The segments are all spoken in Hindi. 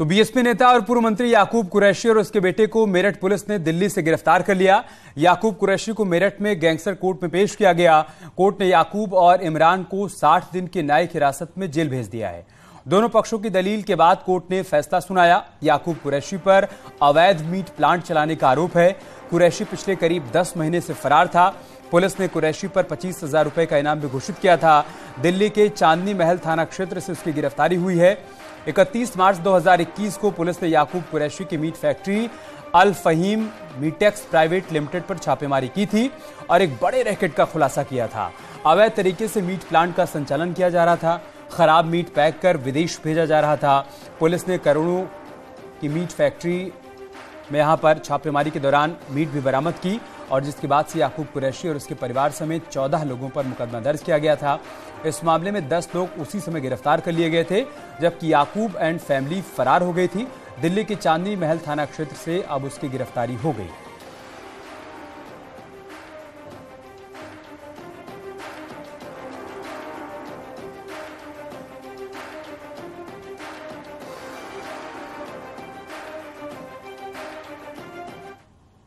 तो बीएसपी नेता और पूर्व मंत्री याकूब कुरैशी और उसके बेटे को मेरठ पुलिस ने दिल्ली से गिरफ्तार कर लिया। याकूब कुरैशी को मेरठ में गैंगस्टर कोर्ट में पेश किया गया। कोर्ट ने याकूब और इमरान को 60 दिन की न्यायिक हिरासत में जेल भेज दिया है। दोनों पक्षों की दलील के बाद कोर्ट ने फैसला सुनाया। याकूब कुरैशी पर अवैध मीट प्लांट चलाने का आरोप है। कुरैशी पिछले करीब 10 महीने से फरार था। पुलिस ने कुरैशी पर 25,000 रुपए का इनाम भी घोषित किया था। दिल्ली के चांदनी महल थाना क्षेत्र से उसकी गिरफ्तारी हुई है। 31 मार्च 2021 को पुलिस ने याकूब कुरैशी की मीट फैक्ट्री अल फहीम मीटेक्स प्राइवेट लिमिटेड पर छापेमारी की थी और एक बड़े रैकेट का खुलासा किया था। अवैध तरीके से मीट प्लांट का संचालन किया जा रहा था। खराब मीट पैक कर विदेश भेजा जा रहा था। पुलिस ने करोड़ों की मीट फैक्ट्री में यहां पर छापेमारी के दौरान मीट भी बरामद की और जिसके बाद से याकूब कुरैशी और उसके परिवार समेत 14 लोगों पर मुकदमा दर्ज किया गया था। इस मामले में 10 लोग उसी समय गिरफ्तार कर लिए गए थे, जबकि याकूब एंड फैमिली फरार हो गई थी। दिल्ली के चांदनी महल थाना क्षेत्र से अब उसकी गिरफ्तारी हो गई।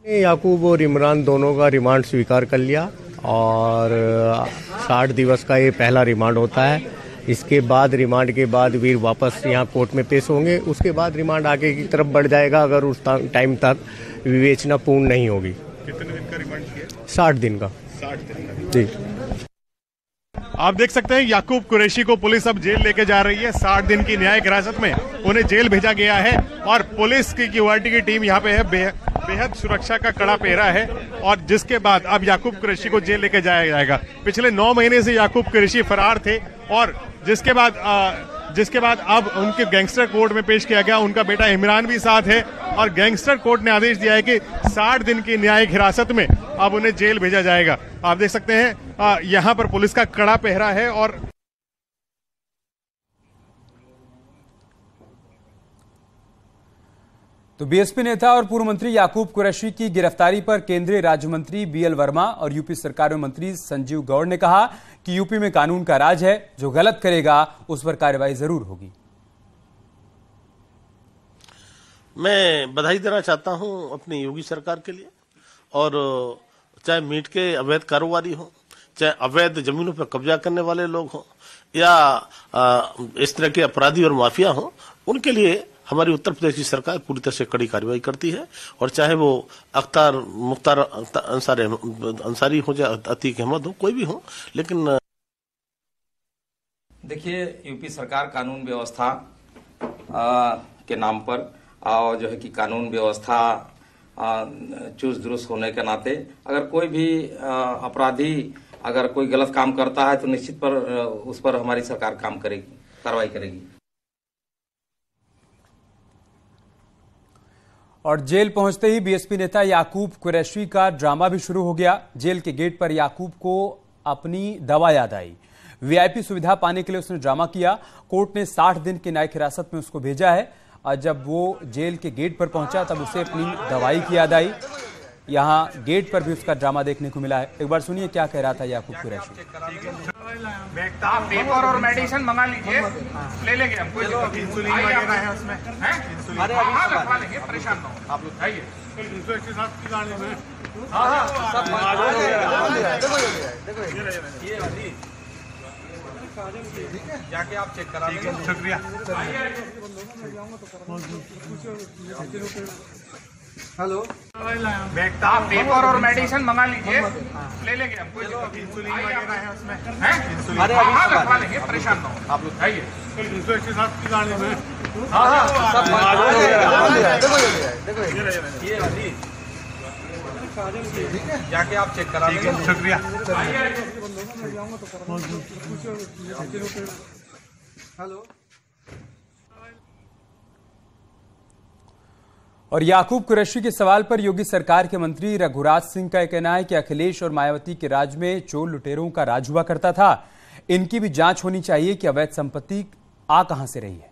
याकूब और इमरान दोनों का रिमांड स्वीकार कर लिया और 60 दिवस का ये पहला रिमांड होता है। इसके बाद रिमांड के बाद वीर वापस यहाँ कोर्ट में पेश होंगे। उसके बाद रिमांड आगे की तरफ बढ़ जाएगा अगर उस टाइम तक विवेचना पूर्ण नहीं होगी। कितने दिन का रिमांड किया? 60 दिन का। 60 दिन का जी। आप देख सकते हैं याकूब कुरैशी को पुलिस अब जेल लेके जा रही है। 60 दिन की न्यायिक हिरासत में उन्हें जेल भेजा गया है और पुलिस की क्यूआरटी की टीम यहाँ पे है। बेहद सुरक्षा का कड़ा पहरा है और जिसके बाद अब याकूब कुरैशी को जेल लेके जाया जाएगा। पिछले 9 महीने से याकूब कुरैशी फरार थे और जिसके बाद अब उनके गैंगस्टर कोर्ट में पेश किया गया। उनका बेटा इमरान भी साथ है और गैंगस्टर कोर्ट ने आदेश दिया है कि 60 दिन की न्यायिक हिरासत में अब उन्हें जेल भेजा जाएगा। आप देख सकते हैं यहाँ पर पुलिस का कड़ा पहरा है और तो बीएसपी नेता और पूर्व मंत्री याकूब कुरैशी की गिरफ्तारी पर केंद्रीय राज्य मंत्री बीएल वर्मा और यूपी सरकार में मंत्री संजीव गौड़ ने कहा कि यूपी में कानून का राज है, जो गलत करेगा उस पर कार्रवाई जरूर होगी। मैं बधाई देना चाहता हूं अपनी योगी सरकार के लिए और चाहे मीट के अवैध कारोबारी हो, चाहे अवैध जमीनों पर कब्जा करने वाले लोग हों या इस तरह के अपराधी और माफिया हों, उनके लिए हमारी उत्तर प्रदेश की सरकार पूरी तरह से कड़ी कार्रवाई करती है। और चाहे वो अख्तार मुख्तार अंसारी हो या अतीक अहमद हो, कोई भी हो, लेकिन देखिए यूपी सरकार कानून व्यवस्था के नाम पर और जो है कि कानून व्यवस्था चुस्त दुरुस्त होने के नाते अगर कोई भी अपराधी अगर कोई गलत काम करता है तो निश्चित पर उस पर हमारी सरकार काम करेगी, कार्रवाई करेगी। और जेल पहुंचते ही बीएसपी नेता याकूब कुरैशी का ड्रामा भी शुरू हो गया। जेल के गेट पर याकूब को अपनी दवा याद आई। वीआईपी सुविधा पाने के लिए उसने ड्रामा किया। कोर्ट ने 60 दिन की न्यायिक हिरासत में उसको भेजा है और जब वो जेल के गेट पर पहुंचा तब उसे अपनी दवाई की याद आई। यहां गेट पर भी उसका ड्रामा देखने को मिला है। एक बार सुनिए क्या कह रहा था याकूब कुरैशी। आप पेपर और मेडिसिन मंगा लीजिए, ले लेंगे हम। कोई इंसुलिन वगैरह है उसमें? अरे लगवा लेंगे, परेशान ना हो आप लोग। आइए जाके आप चेक करा लीजिए। शुक्रिया। हेलो, आप पेपर और मेडिसिन मंगा लीजिए, ले लेंगे हम। कोई इंसुलिन वगैरह है उसमें? अरे लगवा लेंगे, परेशान ना हो आप लोग। आइए जाके आप चेक करा लीजिए। शुक्रिया। हेलो। और याकूब कुरैशी के सवाल पर योगी सरकार के मंत्री रघुराज सिंह का कहना है कि अखिलेश और मायावती के राज में चोर लुटेरों का राज हुआ करता था। इनकी भी जांच होनी चाहिए कि अवैध संपत्ति आ कहां से रही है।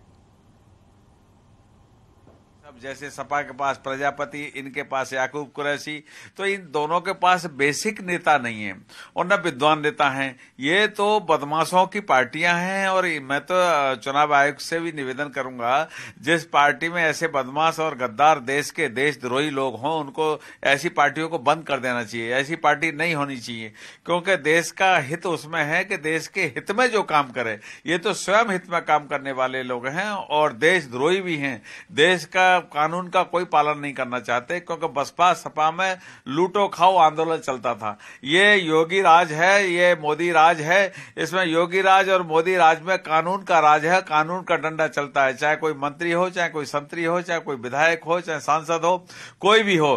जैसे सपा के पास प्रजापति, इनके पास याकूब कुरैशी, तो इन दोनों के पास बेसिक नेता नहीं है और न विद्वान नेता हैं। ये तो बदमाशों की पार्टियां हैं। और मैं तो चुनाव आयोग से भी निवेदन करूंगा, जिस पार्टी में ऐसे बदमाश और गद्दार देश के देशद्रोही लोग हों, उनको ऐसी पार्टियों को बंद कर देना चाहिए। ऐसी पार्टी नहीं होनी चाहिए, क्योंकि देश का हित उसमें है कि देश के हित में जो काम करे। ये तो स्वयं हित में काम करने वाले लोग हैं और देशद्रोही भी हैं। देश का कानून का कोई पालन नहीं करना चाहते, क्योंकि बसपा सपा में लूटो खाओ आंदोलन चलता था। ये योगी राज है, ये मोदी राज है। इसमें योगी राज और मोदी राज में कानून का राज है, कानून का डंडा चलता है। चाहे कोई मंत्री हो, चाहे कोई संतरी हो, चाहे कोई विधायक हो, चाहे सांसद हो, कोई भी हो,